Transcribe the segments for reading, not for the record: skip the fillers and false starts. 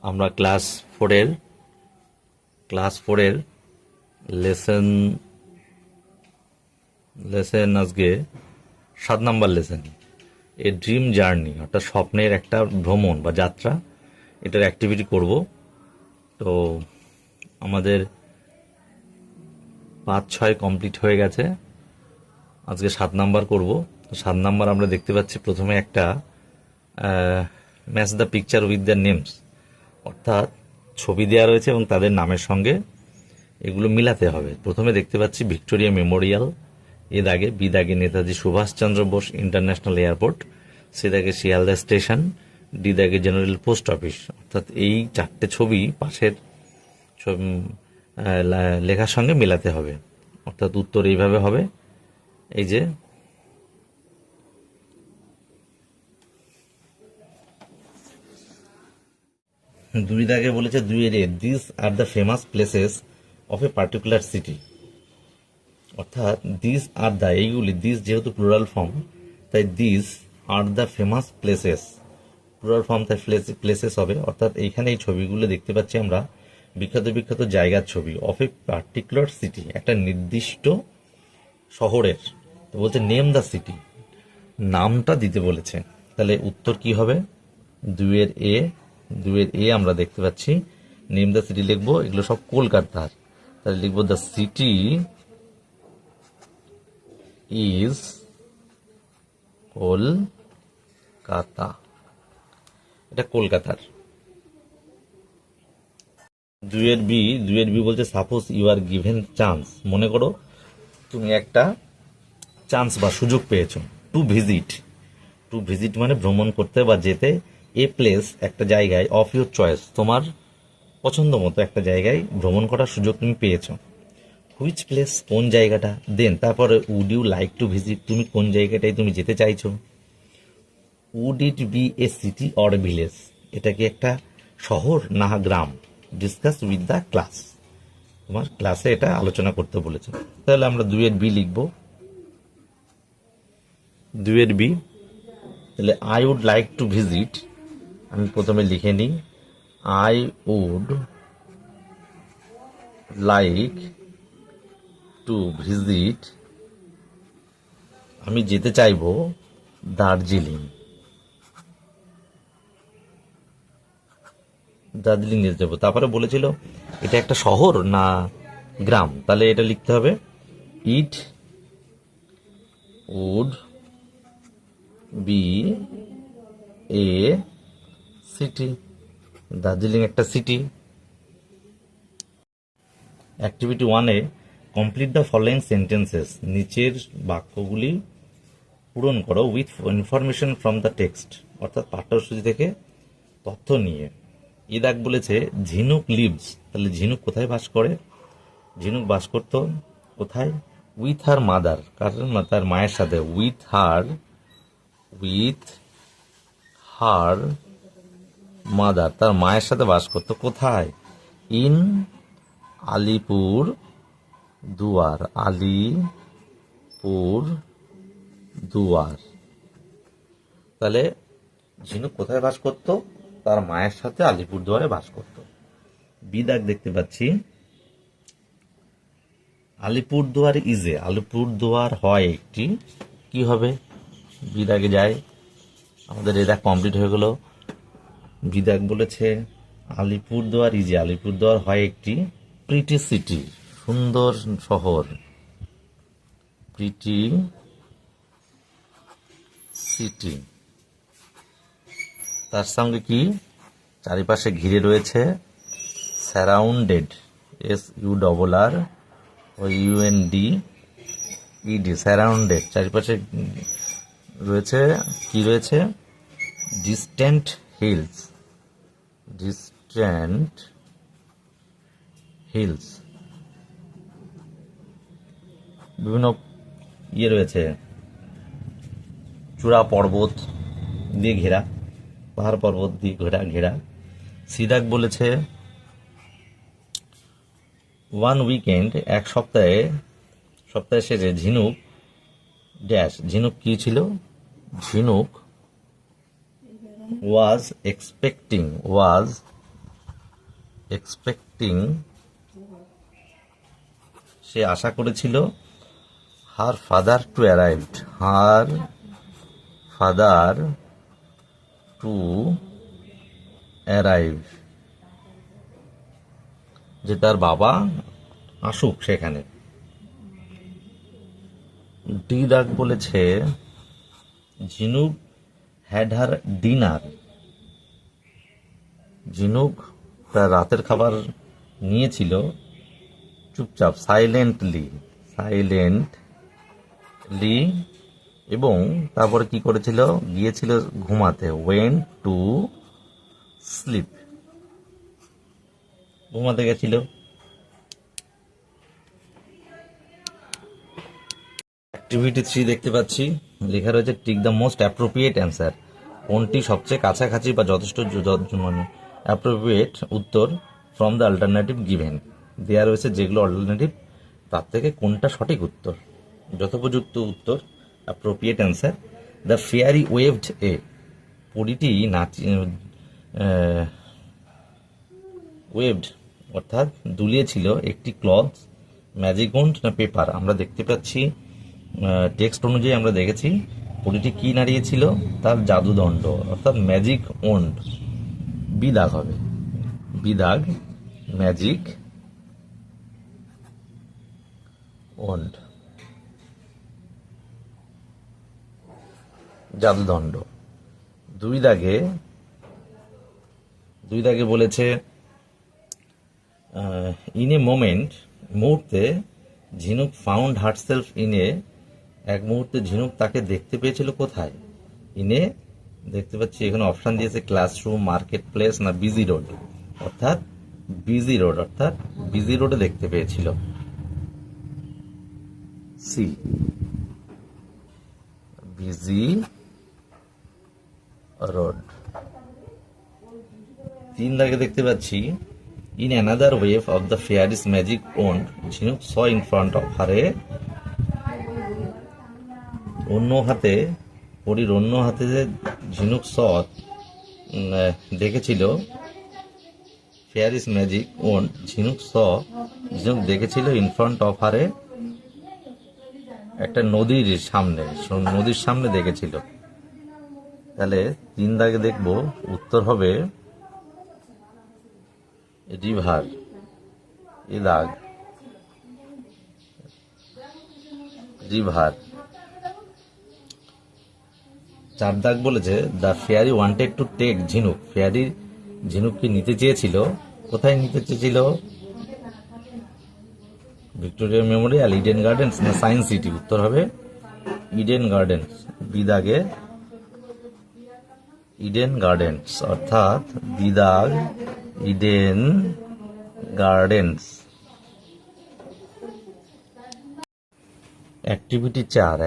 আমরা ক্লাস ফোরের lesson lesson আজকে 7 number lesson, a dream journey, অর্থাৎ স্বপ্নের একটা ভ্রমণ বা যাত্রা, এটার অ্যাক্টিভিটি করব। তো আমাদের 5-6 কমপ্লিট হয়ে গেছে, আজকে 7 নাম্বার করব। তো 7 নাম্বার আমরা দেখতে পাচ্ছি প্রথমে একটা match the picture with the names, অর্থাৎ ছবি দেওয়া রয়েছে এবং তাদের নামের সঙ্গে এগুলো মিলাতে হবে। প্রথমে দেখতে পাচ্ছি ভিক্টোরিয়া মেমোরিয়াল, এ দাগে বি দাগে নেতাজি সুভাষচন্দ্র বোস ইন্টারন্যাশনাল এয়ারপোর্ট, সে দাগে শিয়ালদা স্টেশন, ডি দাগে জেনারেল পোস্ট অফিস। অর্থাৎ এই 4টে ছবি পাশের লেখার সঙ্গে মেলাতে হবে। অর্থাৎ উত্তর এইভাবে হবে, এই যে দুই দাগে বলেছে 2 this are the famous places of a particular city. অর্থাৎ দিস আর দ্য, এইগুলি, দিস যেহেতু প্লুরাল ফর্ম তাই this are the famous places, plural form তাই প্লেসেস হবে। অর্থাৎ এইখানে এই ছবিগুলো দেখতে পাচ্ছি আমরা বিখ্যাত বিখ্যাত জায়গার ছবি, অফ এ পার্টিকুলার সিটি, একটা নির্দিষ্ট শহরের। তো বলছে নেম দ্য সিটি, নামটা দিতে বলেছে। তাহলে উত্তর কি হবে? 2 এর এ আমরা দেখতে পাচ্ছি নেম দ্য সিটি লিখবো, এগুলো সব কলকাতার। তাহলে লিখবো দ্য সিটি ইজ কলকাতা, এটা কলকাতার। 2 এর বি বলছে suppose you are given chance, মনে করো তুমি একটা চান্স বা সুযোগ পেয়েছো, টু ভিজিট মানে ভ্রমণ করতে বা যেতে, এ প্লেস একটা জায়গায়, অফ ইউর চয়েস তোমার পছন্দ মতো একটা জায়গায় ভ্রমণ করার সুযোগ তুমি পেয়েছো। হুইচ প্লেস কোন জায়গাটা, দেন তারপরে would you like to visit, তুমি কোন জায়গাটায় তুমি যেতে চাইছো। Would it be a city or a village, এটা কি একটা শহর না গ্রাম। ডিসকাস উইথ দ্য ক্লাস, তোমার ক্লাসে এটা আলোচনা করতে বলেছে। তাহলে আমরা 2 এর বি লিখবো। 2 এর বি, তাহলে I would like to visit, আমি প্রথমে লিখে নিই, I would like to visit, আমি যেতে চাইবো দার্জিলিং, দার্জিলিং যেতে যাবো। তারপরে বলেছিল এটা একটা শহর না গ্রাম, তাহলে এটা লিখতে হবে it would be a city, Darjeeling একটা সিটি। অ্যাক্টিভিটি 1-এ কমপ্লিট দ্য ফলোয়িং সেন্টেন্সেস, নিচের বাক্যগুলি পূরণ করো with information from the text, অর্থাৎ পাঠ্যসূচি থেকে তথ্য নিয়ে। ইদাক বলেছে ঝিনুক লিভস, তাহলে ঝিনুক কোথায় বাস করে? ঝিনুক বাস করত কোথায়? উইথ হার মাদার, কারণ তার মায়ের সাথে। উইথ হার মাদার, তার মায়ের সাথে বাস করতো। কোথায়? ইন আলিপুর দুয়ার, আলিপুর দুয়ার। তাহলে ঝিনুক কোথায় বাস করতো? তার মায়ের সাথে আলিপুর দুয়ারে বাস করতো। বিদাক দেখতে পাচ্ছি আলিপুরদুয়ার ইজে, আলিপুরদুয়ার হয় একটি, কি হবে? বিদাগে যায়, আমাদের এটা কমপ্লিট হয়ে গেল। বিদাগ বলেছে আলিপুরদুয়ার ইজে, আলিপুরদুয়ার হয় একটি প্রিটি সিটি, সুন্দর শহর, প্রিটি সিটি। তার সঙ্গে কি চারিপাশে ঘিরে রয়েছে? সারাউন্ডেড, SURR ও UNDED, সারাউন্ডেড, চারিপাশে রয়েছে, কি রয়েছে? ডিস্ট্যান্ট হিলস, বিভিন্ন রয়েছে, চূড়া পর্বত দিয়ে ঘেরা, পাহাড় পর্বত দিয়ে ঘেরা। সিদাক বলেছে ওয়ান উইকেন্ড, এক সপ্তাহে শেষে ঝিনুক ড্যাশ, ঝিনুক কি ছিল? ঝিনুক ওয়াজ এক্সপেক্টিং, সে আশা করেছিল, her father to arrived, her father to arrive, যে তার বাবা আসুক সেখানে। ডি দাগ বলেছে ঝিনুক হ্যাড হার ডিনার, ঝিনুক তার রাতের খাবার নিয়েছিল চুপচাপ, সাইলেন্টলি, এবং তারপরে কি করেছিল, গিয়েছিল ঘুমাতে, ওয়েন্ট টু স্লিপ, ঘুমাতে গেছিল। অ্যাক্টিভিটি 3 দেখতে পাচ্ছি, লেখা রয়েছে tick the most appropriate answer, কোনটি সবচেয়ে কাছাকাছি বা যথেষ্ট মানে অ্যাপ্রোপ্রিয়েট উত্তর ফ্রম দ্য অল্টারনেটিভ গিভেন, দেওয়া রয়েছে যেগুলো অল্টারনেটিভ তার থেকে কোনটা সঠিক উত্তর, যথোপযুক্ত উত্তর appropriate answer. The fairy waved a, পরিটি ওয়েভড অর্থাৎ দুলিয়েছিল একটি ক্লথ, ম্যাজিক ওন্ড না পেপার, আমরা দেখতে পাচ্ছি টেক্সট অনুযায়ী আমরা দেখেছি পরিটি কি নাড়িয়েছিল, তার জাদুদণ্ড অর্থাৎ ম্যাজিক ওন্ড, বিদাগ হবে, বিদাগ ম্যাজিক ওন্ড, জাদুদণ্ড। দুই দাগে বলেছে ইন এ মোমেন্ট, মুহূর্তে, ঝিনুক ফাউন্ড হার্টসেলফ ইন এ, এক মুহূর্তে ঝিনুক তাকে দেখতে পেয়েছিল কোথায়, ইনে দেখতে পাচ্ছি এখানে অপশন দিয়েছে ক্লাসরুম, মার্কেট প্লেস না বিজি রোড, অর্থাৎ বিজি রোডে দেখতে পেয়েছিল, সি, বিজি রোড। 3 দাগে দেখতে পাচ্ছি in another wave of the fairy's magic wand, ঝিনুক স ইন ফ্রন্ট অফ হারে, পরীর অন্য হাতে যে ঝিনুক স দেখেছিল, ফেয়ারিস ম্যাজিক ওন্ড, ঝিনুক দেখেছিল ইন ফ্রন্ট অফ হারে, একটা নদীর সামনে দেখেছিল। তাহলে 3 দাগে দেখবো উত্তর হবে রিভার, এ দাগ রিভার। 4 দাগ বলেছে the fairy wanted to take Jhinuk, fairy ঝিনুককে নিতে চেয়েছিল, কোথায় নিতে চেয়েছিল, ভিক্টোরিয়া মেমোরিয়াল, ইডেন গার্ডেন্স না সায়েন্স সিটি, উত্তর হবে ইডেন গার্ডেন্স, বি দাগে ইডেন গার্ডেন্স, অর্থাৎ বি দাগ ইডেন গার্ডেন্স। অ্যাক্টিভিটি 4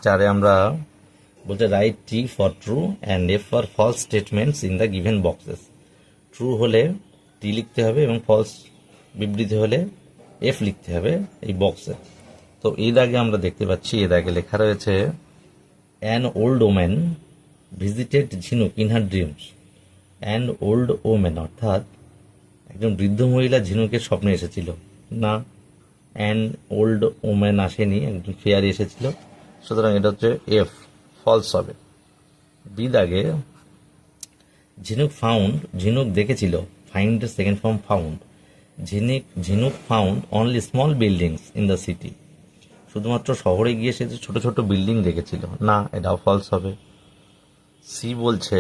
4-এ আমরা বলতে write T for true and F for false statements in the given boxes, true হলে টি লিখতে হবে এবং ফলস বিবৃতি হলে এফ লিখতে হবে এই বক্সে। তো এই দাগে আমরা দেখতে পাচ্ছি, এ দাগে লেখা রয়েছে অ্যান ওল্ড ওম্যান ভিজিটেড ঝিনুক in her dreams, an old woman অর্থাৎ একজন বৃদ্ধ মহিলা ঝিনুকের স্বপ্নে এসেছিল, না অ্যান ওল্ড ওম্যান আসেনি, একজন ফেয়ারি এসেছিল, সুতরাং এটা হচ্ছে এফ, ফলস হবে। বি দাগে ঝিনুক দেখেছিল, ফাইন্ড সেকেন্ড ফর্ম ফাউন্ড, ঝিনুক found only small buildings in the city, শুধুমাত্র শহরে গিয়ে সে ছোট ছোট বিল্ডিং দেখেছিল, না এটাও ফলস হবে। সি বলছে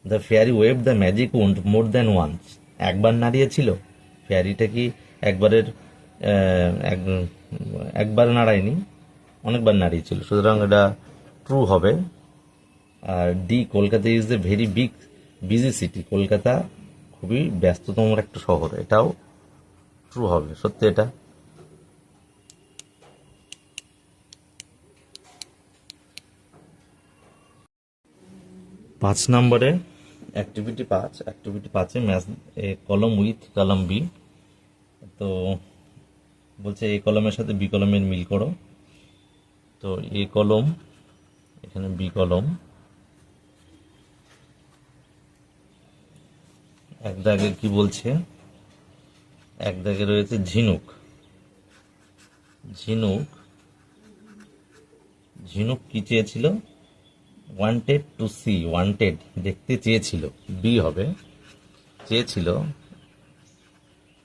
the fairy wave the magic wand more than once, একবার নাড়িয়েছিল, ফেয়ারিটা কি একবার নাড়ায়নি, অনেকবার নাড়িয়েছিল, সুতরাং এটা ট্রু হবে। আর the Kolkata is a very busy city, Kolkata খুবই ব্যস্ততম একটা শহর, এটাও ট্রু হবে, সত্যি এটা। পাঁচ নম্বরে অ্যাক্টিভিটি 5-এ ম্যাথ এ কলম উইথ কলম বি, তো বলছে এ কলমের সাথে বি কলমের মিল করো, তো এ কলম এখানে বি কলম, এক দাগে কি বলছে, এক দাগে রয়েছে ঝিনুক। ঝিনুক, ঝিনুক কি চেয়েছিল, ওয়ান্টেড টু সি, ওয়ান্টেড দেখতে চেয়েছিল, বি হবে, চেয়েছিল,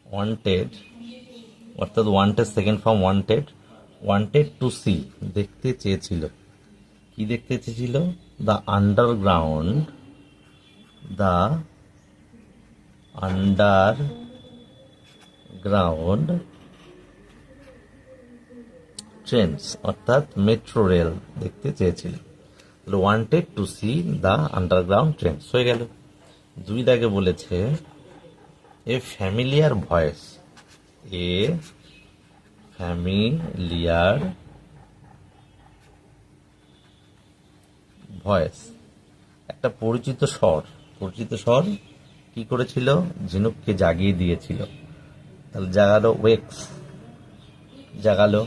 ওয়ান্টেড অর্থাৎ wanted second form wanted, wanted to see দেখতে চেয়েছিল, কি দেখতে চেয়েছিল, the underground, the underground trains অর্থাৎ মেট্রো রেল দেখতে চেয়েছিল। Wanted to see the underground trains হয়ে গেল। দুই দাগে বলেছে a familiar voice, a familiar voice, একটা পরিচিত স্বর, পরিচিত স্বর কি করেছিল, ঝিনুককে জাগিয়ে দিয়েছিল। তাহলে জাগালো ওয়েক্স, জাগালো,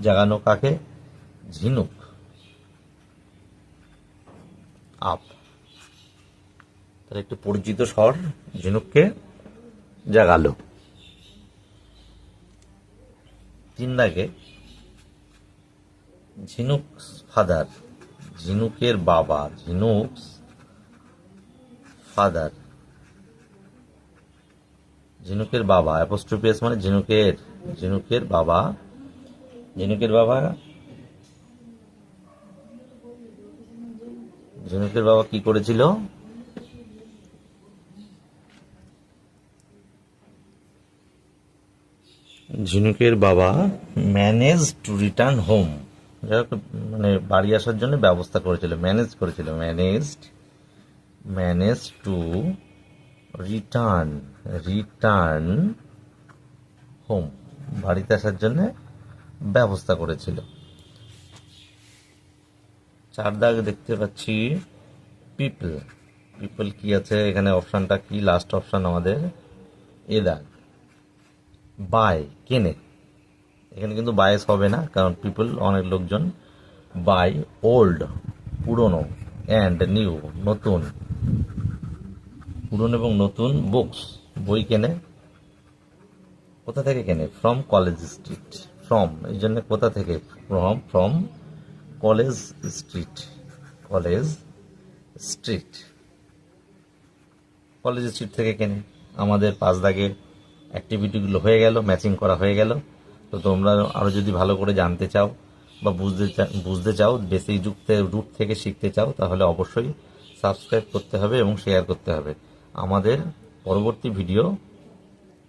জাগানো কাকে, ঝিনুক, আপ। তাহলে একটি পরিচিত স্বর ঝিনুককে জাগালো। তিন দাগে ঝিনুক ফাদার, ঝিনুকের বাবা, ঝিনুক ফাদার, ঝিনুকের বাবা, অ্যাপোস্ট্রফি এস মানে ঝিনুকের, ঝিনুকের বাবা, ঝিনুকের বাবা, ঝিনুকের বাবা কি করেছিল, ঝিনুকের বাবা ম্যানেজ টু রিটার্ন হোম, মানে বাড়ি আসার জন্য ব্যবস্থা করেছিল, ম্যানেজ করেছিল, managed, manage to return, return home বাড়িতে আসার জন্য ব্যবস্থা করেছিল। চার দাগ দেখতে পাচ্ছি পিপল, পিপল কি আছে এখানে, অপশনটা কি, লাস্ট অপশন আমাদের এ দাগ, বাই কেনে, এখানে কিন্তু বায়াস হবে না, কারণ পিপল অনেক লোকজন, বাই ওল্ড পুরনো, অ্যান্ড নিউ নতুন, পুরনো এবং নতুন, বুকস বই কেনে, কোথা থেকে কেনে, ফ্রম কলেজ স্ট্রিট, ফ্রম এই জন্য কোথা থেকে, from, from college street, college street, college street থেকে কেনে। আমাদের 5 দাগের অ্যাক্টিভিটিগুলো হয়ে গেল, ম্যাচিং করা হয়ে গেল। তো তোমরা আরও যদি ভালো করে জানতে চাও বা বুঝতে চাও, বেসিক রুট থেকে শিখতে চাও, তাহলে অবশ্যই সাবস্ক্রাইব করতে হবে এবং শেয়ার করতে হবে। আমাদের পরবর্তী ভিডিও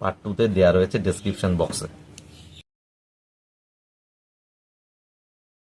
পার্ট 2-তে দেওয়া রয়েছে ডেসক্রিপশন বক্সে।